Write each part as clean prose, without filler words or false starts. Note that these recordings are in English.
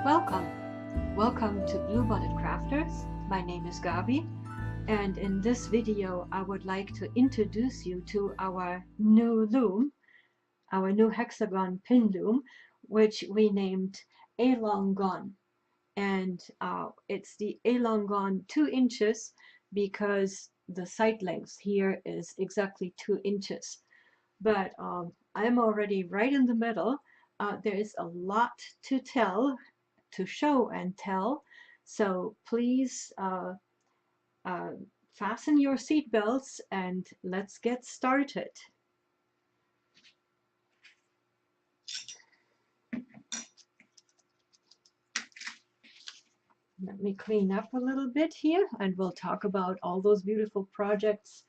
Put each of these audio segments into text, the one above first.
Welcome! Welcome to Bluebonnet Crafters. My name is Gabi, and in this video I would like to introduce you to our new loom, our new hexagon pin loom, which we named Elongon. And it's the Elongon 2 inches because the side length here is exactly 2 inches. But I'm already right in the middle. There is a lot to tell, to show and tell. So please fasten your seatbelts and let's get started. Let me clean up a little bit here and we'll talk about all those beautiful projects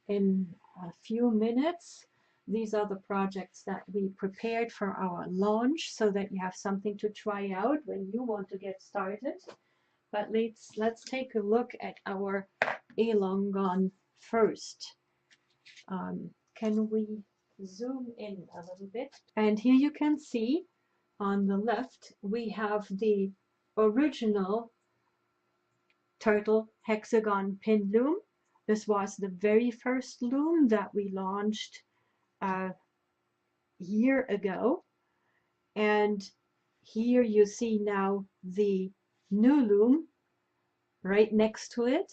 in a few minutes. These are the projects that we prepared for our launch so that you have something to try out when you want to get started. But let's take a look at our Elongon first. Can we zoom in a little bit? And here you can see on the left we have the original turtle hexagon pin loom. This was the very first loom that we launched a year ago. And here you see now the new loom right next to it.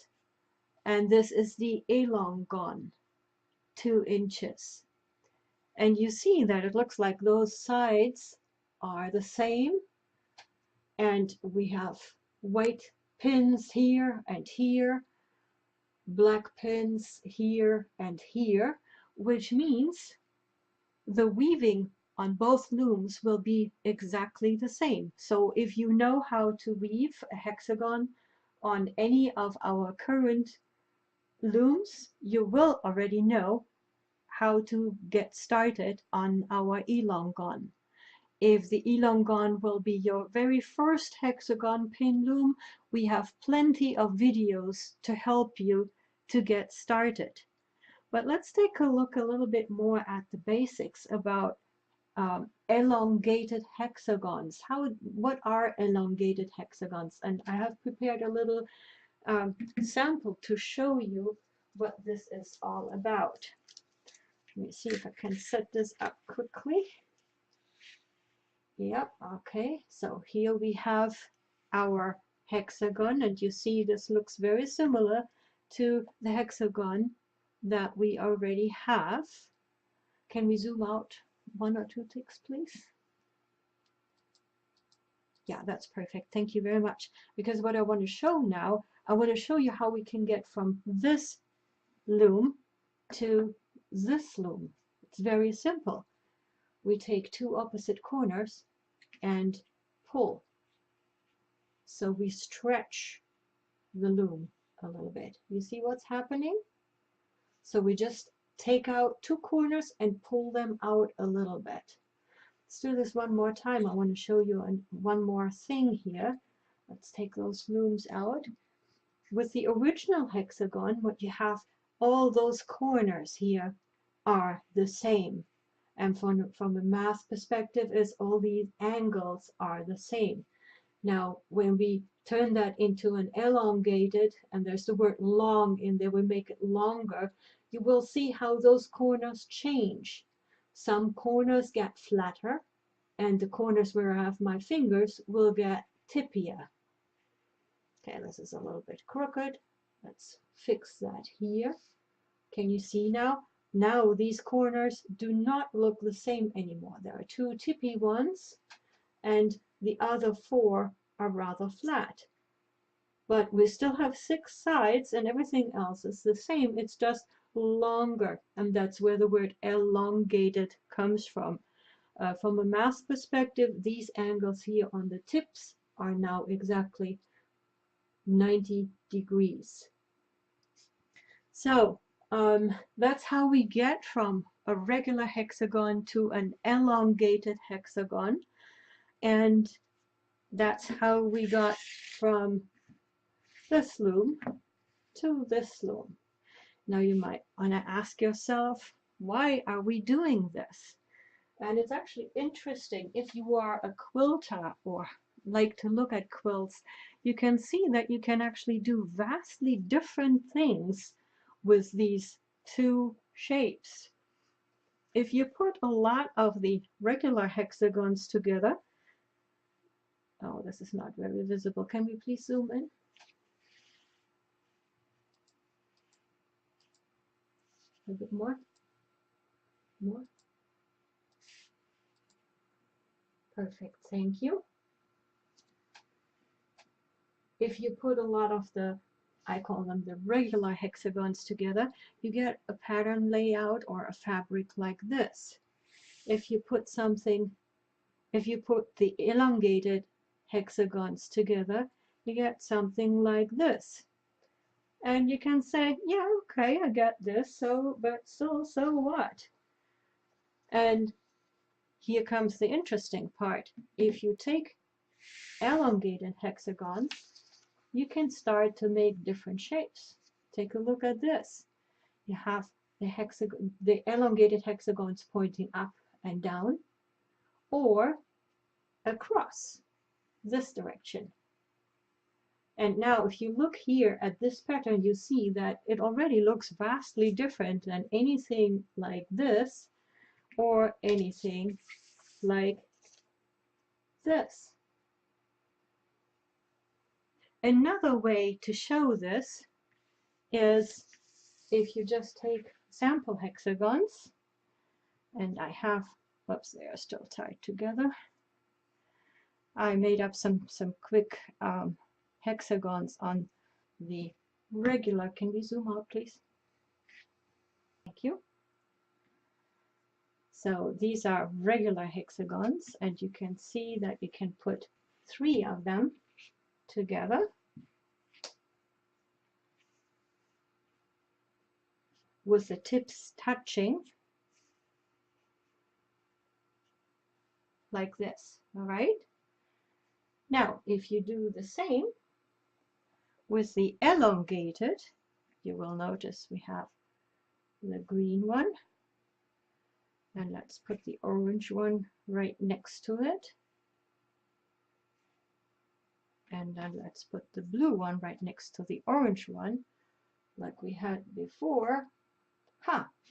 And this is the Elongon 2 inches. And you see that it looks like those sides are the same. And we have white pins here and here, black pins here and here, which means the weaving on both looms will be exactly the same. So if you know how to weave a hexagon on any of our current looms, you will already know how to get started on our Elongon. If the Elongon will be your very first hexagon pin loom, we have plenty of videos to help you to get started. But let's take a look a little bit more at the basics about elongated hexagons. What are elongated hexagons? And I have prepared a little sample to show you what this is all about. Let me see if I can set this up quickly. Yep, okay, so here we have our hexagon, and you see this looks very similar to the hexagon that we already have. Can we zoom out 1 or 2 ticks, please? Yeah, that's perfect. Thank you very much. Because what I want to show now, I want to show you how we can get from this loom to this loom. It's very simple. We take 2 opposite corners and pull. So we stretch the loom a little bit. You see what's happening? So we just take out 2 corners and pull them out a little bit. Let's do this one more time. I want to show you one more thing here. Let's take those looms out. With the original hexagon, what you have, all those corners here are the same. And from a math perspective, is all these angles are the same. Now, when we turn that into an elongated, and there's the word long in there, we make it longer, you will see how those corners change. Some corners get flatter, and the corners where I have my fingers will get tippier. Okay, this is a little bit crooked. Let's fix that here. Can you see now? Now these corners do not look the same anymore. There are 2 tippy ones, and the other 4 are rather flat. But we still have 6 sides and everything else is the same. It's just longer, and that's where the word elongated comes from. From a math perspective, these angles here on the tips are now exactly 90 degrees. So that's how we get from a regular hexagon to an elongated hexagon. And that's how we got from this loom to this loom. Now you might want to ask yourself, why are we doing this? And it's actually interesting if you are a quilter or like to look at quilts, you can see that you can actually do vastly different things with these two shapes. If you put a lot of the regular hexagons together, oh, this is not very visible. Can we please zoom in? A bit more? More? Perfect, thank you. If you put a lot of the, I call them the regular hexagons together, you get a pattern layout or a fabric like this. If you put something, if you put the elongated hexagons together, you get something like this. And you can say, yeah, okay, I get this, so, but still, so what? And here comes the interesting part. If you take elongated hexagons, you can start to make different shapes. Take a look at this. You have the hexagon, the elongated hexagons pointing up and down, or across this direction. And now if you look here at this pattern, you see that it already looks vastly different than anything like this or anything like this. Another way to show this is if you just take sample hexagons, and I have, whoops, they are still tied together. I made up some quick hexagons on the regular. Can we zoom out, please? Thank you. So these are regular hexagons, and you can see that you can put 3 of them together with the tips touching like this. All right. Now, if you do the same with the elongated, you will notice we have the green one, and let's put the orange one right next to it, and then let's put the blue one right next to the orange one like we had before.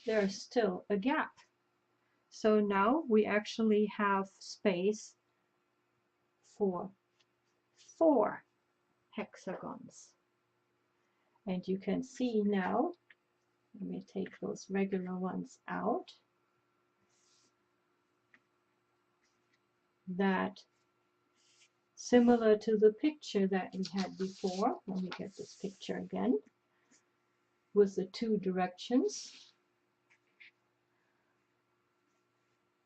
There's still a gap. So now we actually have space for 4 hexagons. And you can see now, let me take those regular ones out, that similar to the picture that we had before, let me get this picture again, with the 2 directions.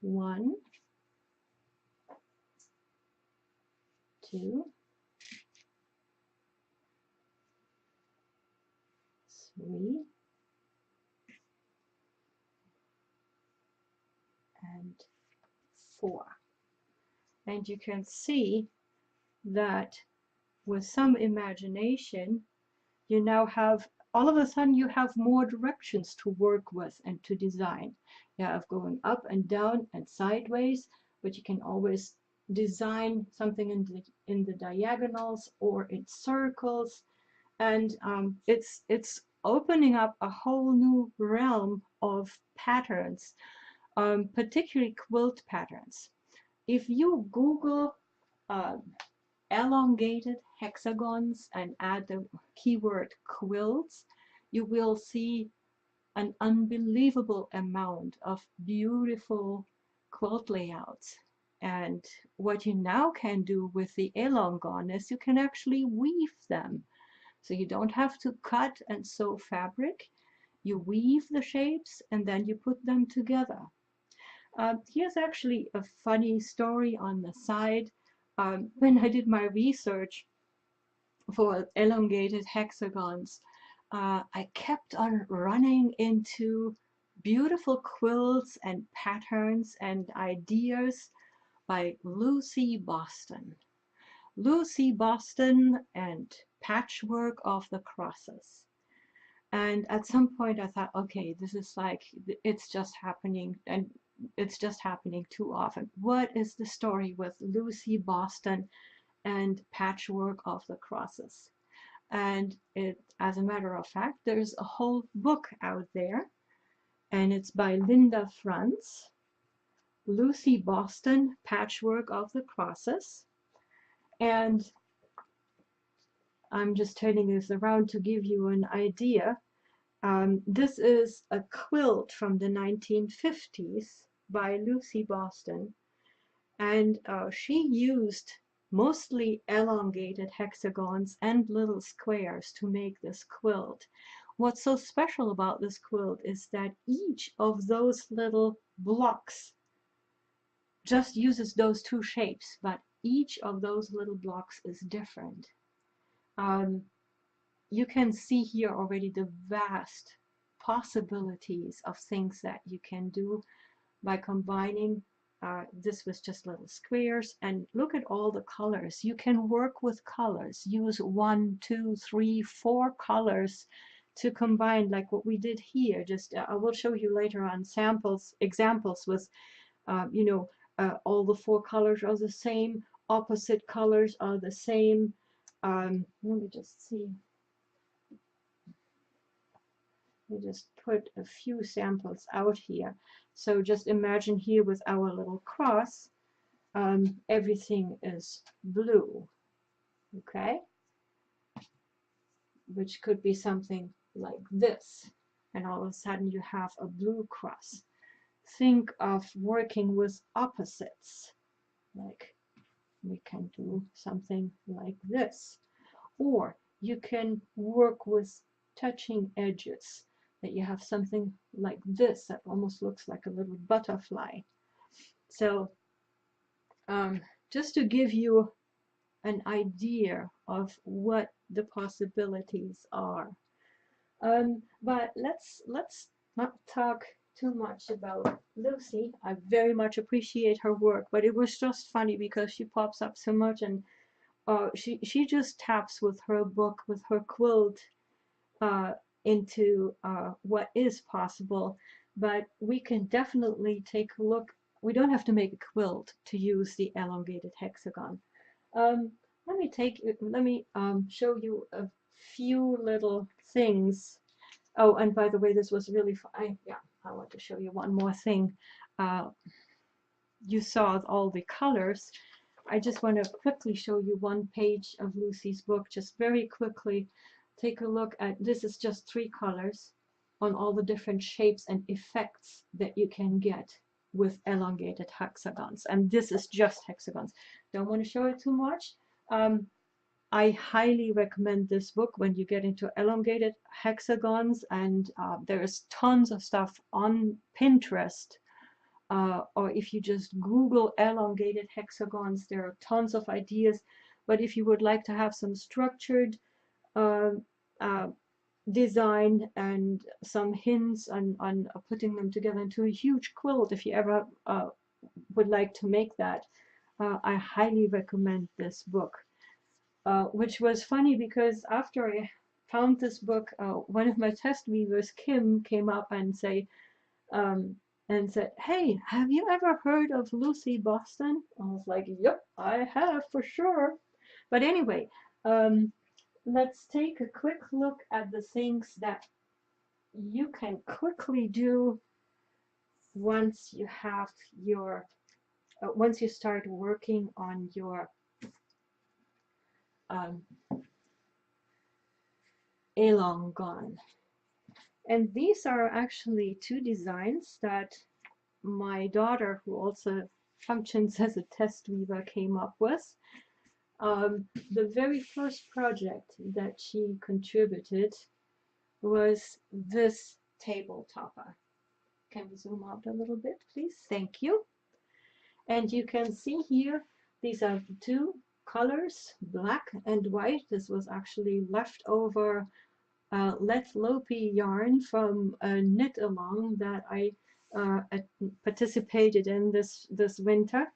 1, 2, 3, and 4. And you can see that with some imagination, you now have, all of a sudden you have more directions to work with and to design. You have going up and down and sideways, but you can always design something in the diagonals or in circles, and it's opening up a whole new realm of patterns, particularly quilt patterns. If you Google elongated hexagons and add the keyword quilts, you will see an unbelievable amount of beautiful quilt layouts. And what you now can do with the Elongon is you can actually weave them. So you don't have to cut and sew fabric. You weave the shapes and then you put them together. Here's actually a funny story on the side. When I did my research for elongated hexagons, I kept on running into beautiful quilts and patterns and ideas by Lucy Boston. Lucy Boston and Patchwork of the Crosses. And at some point I thought, okay, this is like, it's just happening, and it's just happening too often. What is the story with Lucy Boston and patchwork of the crosses. And as a matter of fact, there's a whole book out there, and it's by Linda Franz, Lucy Boston, Patchwork of the Crosses. And I'm just turning this around to give you an idea. This is a quilt from the 1950s by Lucy Boston, and she used mostly elongated hexagons and little squares to make this quilt. What's so special about this quilt is that each of those little blocks just uses those two shapes, but each of those little blocks is different. You can see here already the vast possibilities of things that you can do by combining this with just little squares. And look at all the colors. You can work with colors, use 1, 2, 3, 4 colors to combine, like what we did here. Just I will show you later on examples with you know, all the 4 colors are the same, opposite colors are the same. Let me just see. We just put a few samples out here. So just imagine here with our little cross, everything is blue, okay? Which could be something like this. And all of a sudden you have a blue cross. Think of working with opposites. Like we can do something like this. Or you can work with touching edges, that you have something like this that almost looks like a little butterfly. So just to give you an idea of what the possibilities are. But let's not talk too much about Lucy. I very much appreciate her work, but it was just funny because she pops up so much, and she just taps with her book, with her quilt, into what is possible. But we can definitely take a look. We don't have to make a quilt to use the elongated hexagon. Let me show you a few little things. Oh, and by the way, this was really fun. I want to show you one more thing. You saw all the colors. I just want to quickly show you one page of Lucy's book, just very quickly. Take a look at, this is just 3 colors on all the different shapes and effects that you can get with elongated hexagons. And this is just hexagons. Don't want to show it too much. I highly recommend this book when you get into elongated hexagons, and there's tons of stuff on Pinterest, or if you just Google elongated hexagons, there are tons of ideas. But if you would like to have some structured design and some hints on putting them together into a huge quilt, if you ever would like to make that, I highly recommend this book. Which was funny because after I found this book, one of my test weavers, Kim, came up and said, "Hey, have you ever heard of Lucy Boston?" I was like, "Yep, I have for sure." But anyway, let's take a quick look at the things that you can quickly do once you have your, once you start working on your Elongon. And these are actually 2 designs that my daughter, who also functions as a test weaver, came up with. The very first project that she contributed was this table topper. Can we zoom out a little bit, please? Thank you. And you can see here, these are 2 colors, black and white. This was actually leftover Let Lopi yarn from a knit along that I participated in this winter.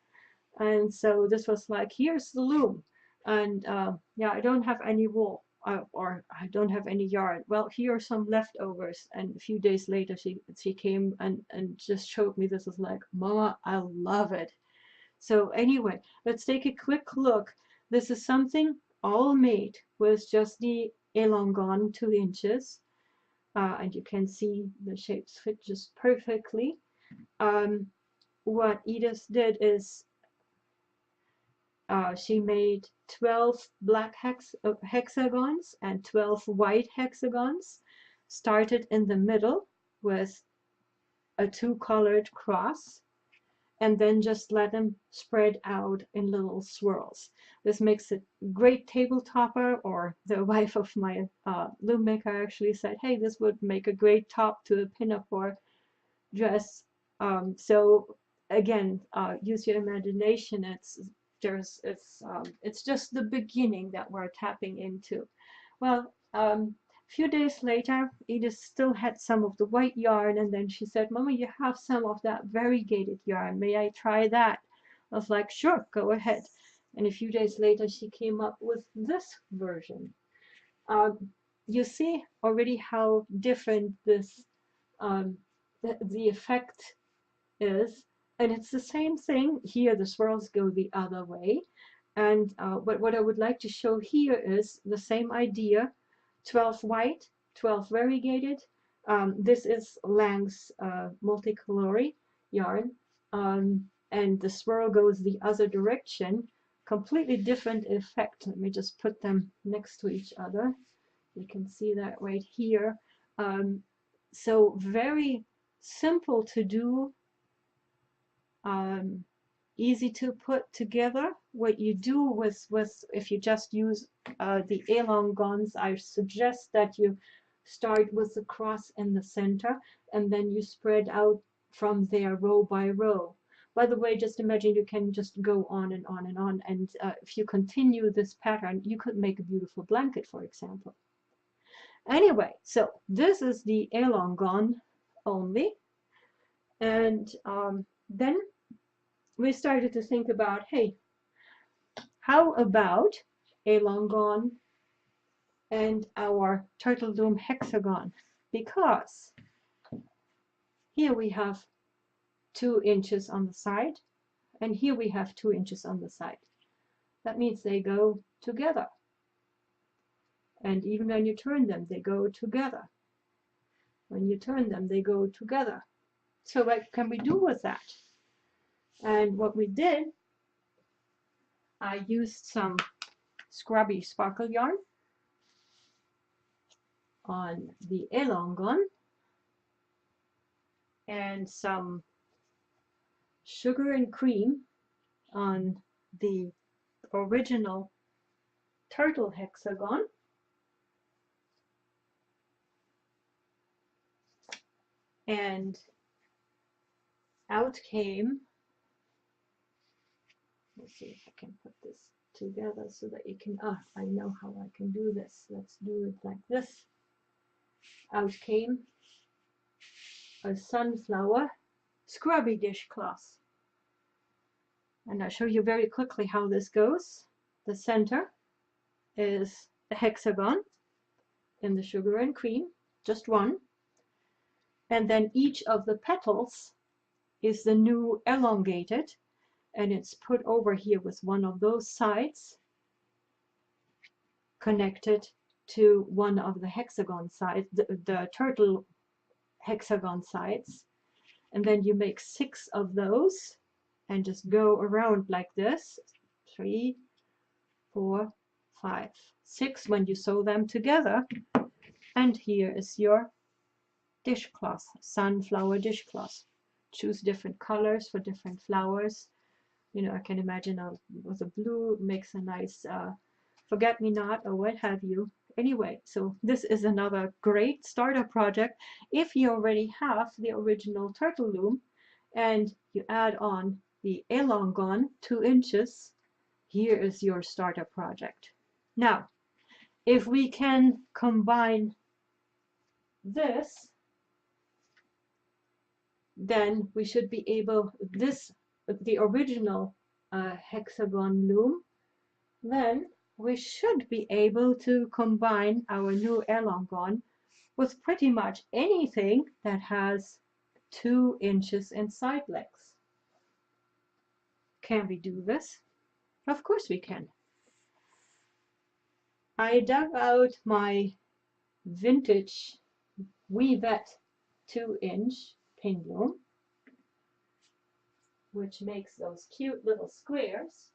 And so this was like, here's the loom. And yeah, I don't have any wool, or I don't have any yarn. Well, here are some leftovers. And a few days later, she came and just showed me this. Was like, Mama, I love it. So anyway, let's take a quick look. This is something all made with just the Elongon 2 inches. And you can see the shapes fit just perfectly. What Edith did is she made 12 black hexagons and 12 white hexagons, started in the middle with a 2-colored cross, and then just let them spread out in little swirls. This makes it great table topper, or the wife of my loom maker actually said, hey, this would make a great top to a pinafore dress. So again, use your imagination. It's just the beginning that we're tapping into. Well, a few days later, Edith still had some of the white yarn, and then she said, Mama, you have some of that variegated yarn. May I try that? I was like, sure, go ahead. And a few days later, she came up with this version. You see already how different this the effect is, and it's the same thing here. The swirls go the other way, and but what I would like to show here is the same idea: 12 white, 12 variegated. This is Lang's multicolory yarn, and the swirl goes the other direction. Completely different effect. Let me just put them next to each other. You can see that right here. So very simple to do, easy to put together. What you do with if you just use the Elongons, I suggest that you start with the cross in the center, and then you spread out from there row by row. By the way, just imagine you can just go on and on and on, and if you continue this pattern, you could make a beautiful blanket, for example. Anyway, so this is the Elongon only, and then we started to think about, hey, how about Elongon and our turtle loom hexagon? Because here we have 2 inches on the side, and here we have 2 inches on the side. That means they go together. And even when you turn them, they go together. When you turn them, they go together. So what can we do with that? And what we did, I used some scrubby sparkle yarn on the Elongon and some sugar and cream on the original turtle hexagon. And out came, let's see if I can put this together so that you can, I know how I can do this. Let's do it like this. Out came a sunflower scrubby dishcloth. And I'll show you very quickly how this goes. The center is a hexagon in the sugar and cream, just one. And then each of the petals is the new elongated, and it's put over here with one of those sides connected to one of the hexagon sides, the turtle hexagon sides. And then you make 6 of those and just go around like this. 3, 4, 5, 6 when you sew them together. And here is your dishcloth, sunflower dishcloth. Choose different colors for different flowers. You know, I can imagine with a blue makes a nice forget-me-not or what have you. Anyway, so this is another great starter project. If you already have the original turtle loom and you add on the Elongon 2 inches, here is your starter project. Now, if we can combine this, then we should be able, the original hexagon loom, then we should be able to combine our new Elongon with pretty much anything that has 2 inches in side legs. Can we do this? Of course we can. I dug out my vintage Weavette 2-inch pin loom, which makes those cute little squares.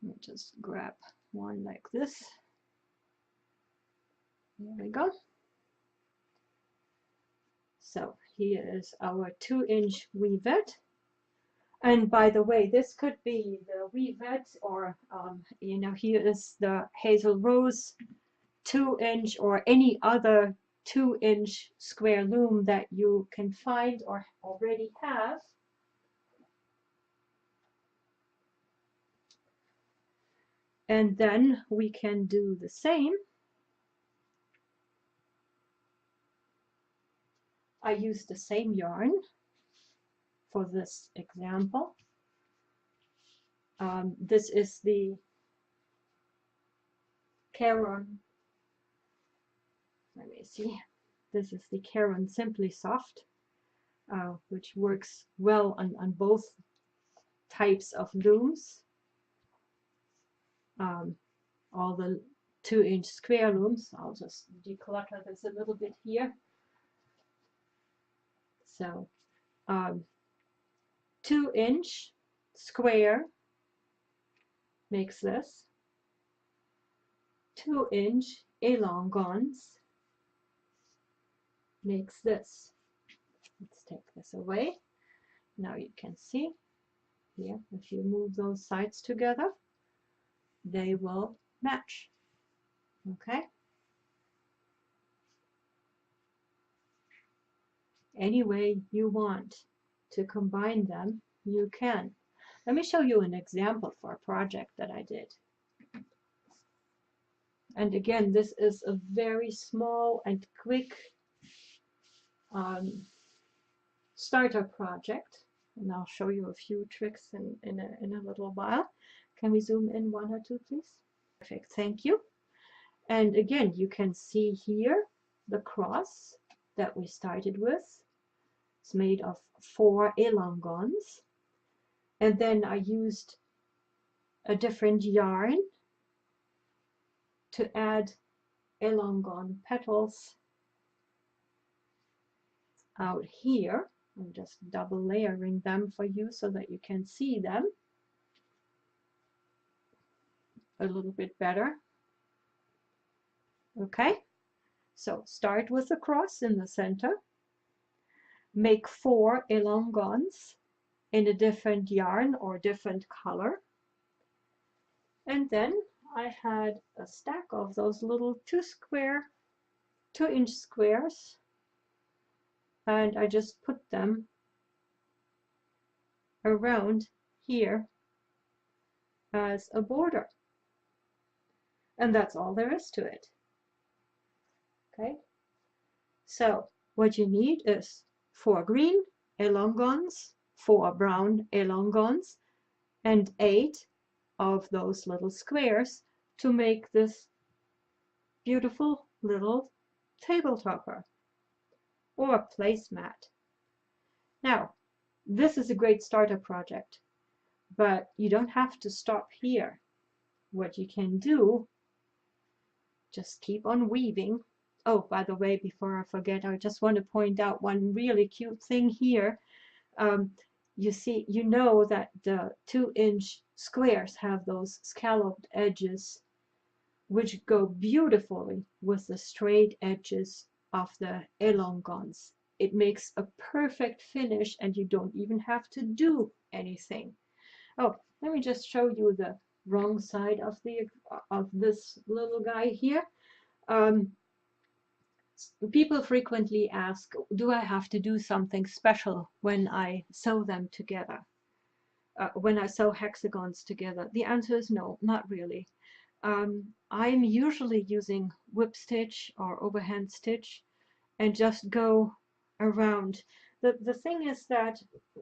Let me just grab one like this. There we go. So here is our 2-inch Weavette. And by the way, this could be the Weavette, or you know, here is the Hazel Rose 2-inch, or any other 2-inch square loom that you can find or already have. And then we can do the same. I use the same yarn for this example. This is the Caron. Let me see. This is the Caron Simply Soft, which works well on both types of looms. All the 2-inch square looms. I'll just declutter this a little bit here. So 2-inch square makes this. 2-inch Elongons makes this. Let's take this away. Now you can see here, if you move those sides together, they will match. Okay? Any way you want to combine them, you can. Let me show you an example for a project that I did. And again, this is a very small and quick starter project. And I'll show you a few tricks in a little while. Can we zoom in one or two, please? Perfect, thank you. And again, you can see here the cross that we started with. It's made of 4 Elongons. And then I used a different yarn to add Elongon petals out here. I'm just double layering them for you so that you can see them a little bit better. Okay, so start with the cross in the center. Make 4 Elongons in a different yarn or different color. And then I had a stack of those little 2-inch squares, and I just put them around here as a border. And that's all there is to it. Okay, so what you need is 4 green Elongons, 4 brown Elongons, and 8 of those little squares to make this beautiful little table topper or placemat. Now, this is a great starter project, but you don't have to stop here. What you can do, just keep on weaving. Oh, by the way, before I forget, I just want to point out one really cute thing here. You see, you know that the 2-inch squares have those scalloped edges, which go beautifully with the straight edges of the Elongons. It makes a perfect finish, and you don't even have to do anything. Oh, let me just show you the wrong side of this little guy here. People frequently ask, do I have to do something special when I sew them together? When I sew hexagons together? The answer is no, not really. I'm usually using whip stitch or overhand stitch and just go around. The thing is that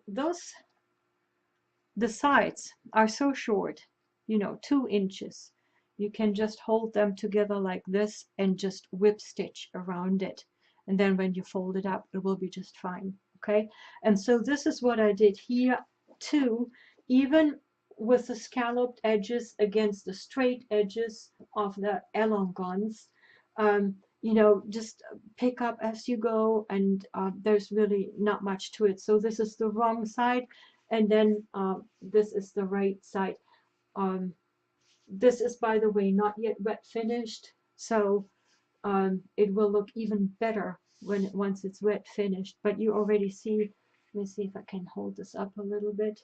the sides are so short, you know, 2 inches. You can just hold them together like this and just whip stitch around it. And then when you fold it up, it will be just fine. Okay? And so this is what I did here too. Even with the scalloped edges against the straight edges of the elongons. You know, just pick up as you go, and there's really not much to it. So this is the wrong side, and then this is the right side. This is, by the way, not yet wet finished, so it will look even better once it's wet finished. But you already see, let me see if I can hold this up a little bit.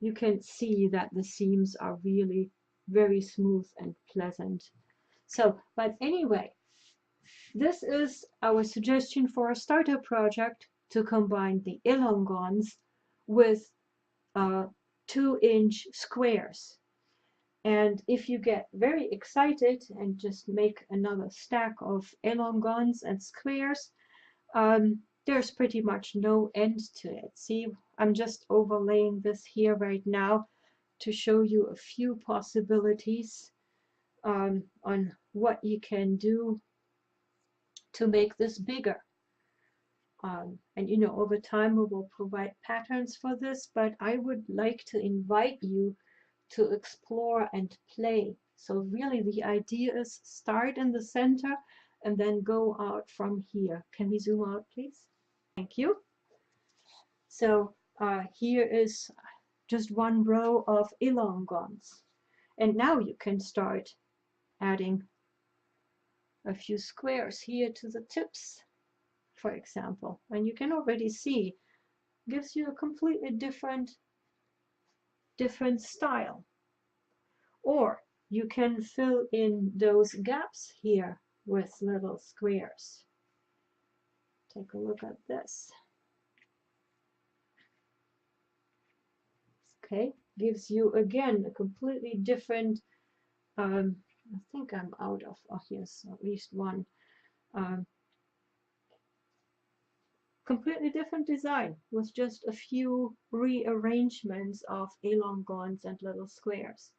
You can see that the seams are really very smooth and pleasant. So, but anyway, this is our suggestion for a starter project to combine the elongons with 2-inch squares. And if you get very excited and just make another stack of elongons and squares, there's pretty much no end to it. See, I'm just overlaying this here right now to show you a few possibilities on what you can do to make this bigger. And you know, over time we will provide patterns for this, but I would like to invite you to explore and play. So really the idea is start in the center and then go out from here. Can we zoom out, please? Thank you. So here is just one row of elongons. And now you can start adding a few squares here to the tips, for example. And you can already see, gives you a completely different style. Or you can fill in those gaps here with little squares. Take a look at this. Okay, gives you again a completely different, I think I'm out of, oh yes, at least one. Completely different design with just a few rearrangements of elongons and little squares.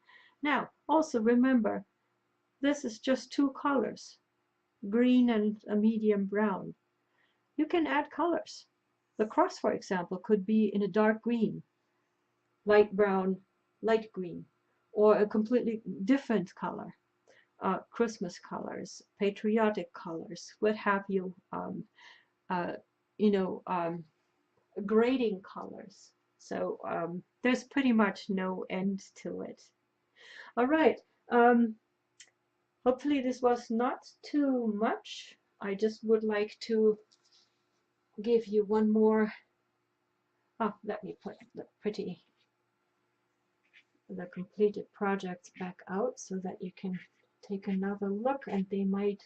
Now, also remember, this is just 2 colors, green and a medium brown. You can add colors. The cross, for example, could be in a dark green, light brown, light green, or a completely different color. Christmas colors, patriotic colors, what have you, you know, grading colors. So there's pretty much no end to it. All right. Hopefully this was not too much. I just would like to give you one more. Oh, let me put the completed projects back out so that you can take another look, and they might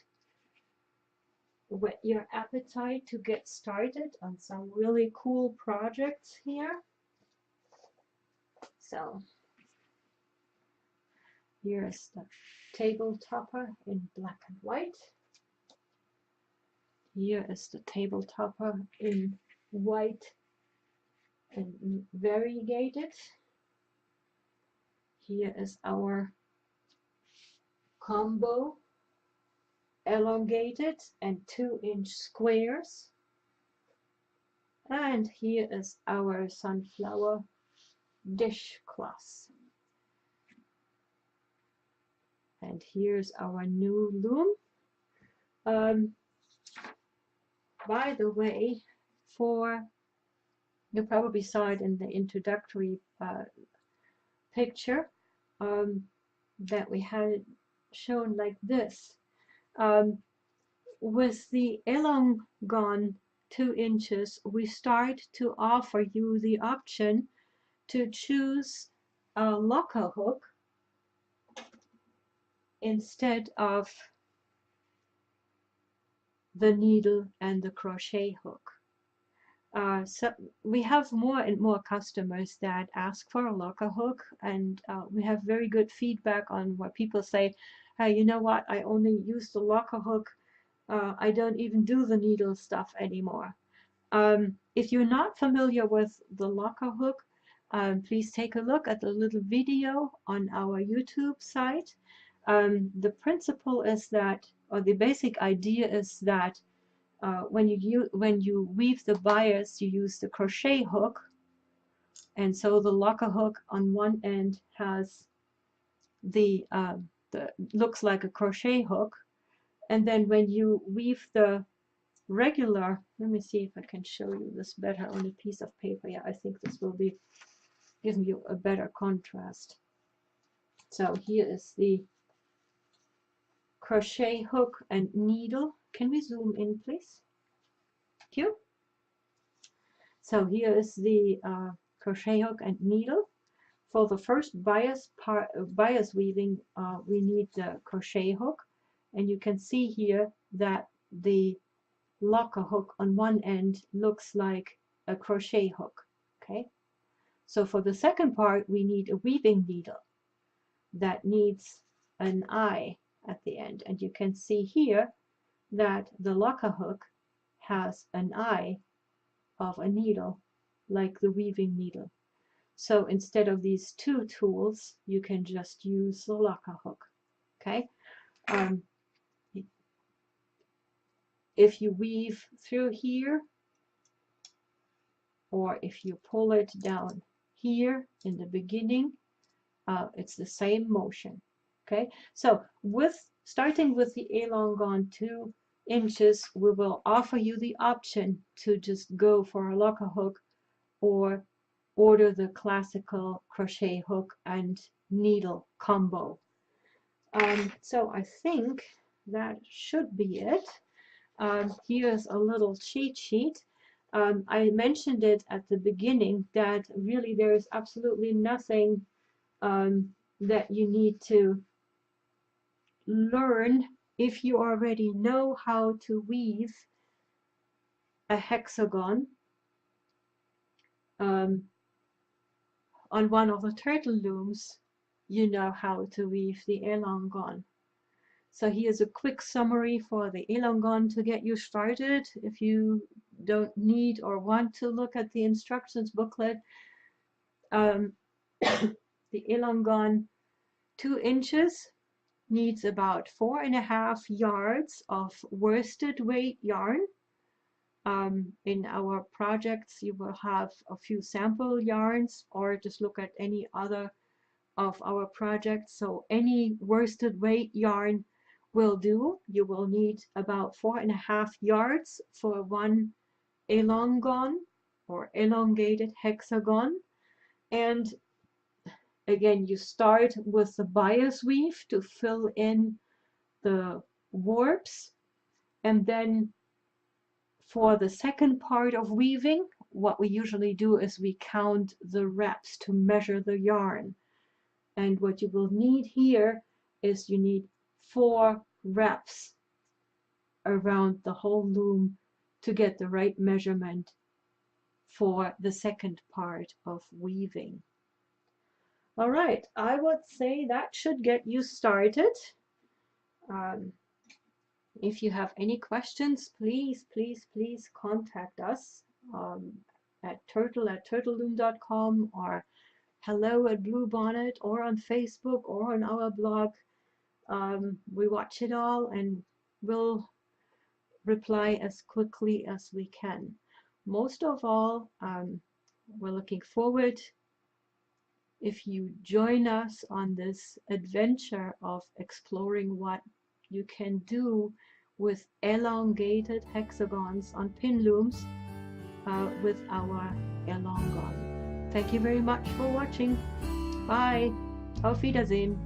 whet your appetite to get started on some really cool projects here. So here's the table topper in black and white. Here is the table topper in white and variegated. Here is our combo elongated and 2-inch squares. And here is our sunflower dishcloth. And here's our new loom. By the way, you probably saw it in the introductory picture that we had shown like this. With the Elongon 2 inches, we start to offer you the option to choose a locker hook instead of the needle and the crochet hook. So we have more and more customers that ask for a locker hook, and we have very good feedback on what people say, hey, you know what, I only use the locker hook, I don't even do the needle stuff anymore. If you're not familiar with the locker hook, please take a look at the little video on our YouTube site. The principle is that, or the basic idea is that when you weave the bias, you use the crochet hook And so the locker hook on one end has the looks like a crochet hook, and then when you weave the regular, let me see if I can show you this better on a piece of paper. Yeah, I think this will be giving you a better contrast. So here is the crochet hook and needle. Can we zoom in, please? Thank you. So here is the crochet hook and needle. For the first bias weaving, we need the crochet hook, and you can see here that the locker hook on one end looks like a crochet hook. Okay, so for the second part we need a weaving needle that needs an eye at the end, and you can see here that the locker hook has an eye of a needle like the weaving needle. So instead of these two tools, you can just use the locker hook. Okay. If you weave through here, or if you pull it down here in the beginning, it's the same motion. Okay. So starting with the Elongon 2 inches, we will offer you the option to just go for a locker hook or order the classical crochet hook and needle combo. So I think that should be it. Here's a little cheat sheet. I mentioned it at the beginning that really there is absolutely nothing that you need to learn if you already know how to weave a hexagon on one of the turtle looms. You know how to weave the Elongon. So here's a quick summary for the Elongon to get you started. If you don't need or want to look at the instructions booklet, the Elongon 2 inches needs about 4.5 yards of worsted weight yarn. In our projects, you will have a few sample yarns, or just look at any other of our projects. So any worsted weight yarn will do. You will need about 4.5 yards for one Elongon or elongated hexagon. And again, you start with the bias weave to fill in the warps, and then for the second part of weaving, what we usually do is we count the reps to measure the yarn. And what you will need here is you need 4 reps around the whole loom to get the right measurement for the second part of weaving. All right, I would say that should get you started. If you have any questions, please contact us at turtleloom.com or hello@Bluebonnet, or on Facebook, or on our blog. We watch it all and we'll reply as quickly as we can. Most of all, we're looking forward if you join us on this adventure of exploring what you can do with elongated hexagons on pin looms with our Elongon. Thank you very much for watching. Bye. Auf Wiedersehen.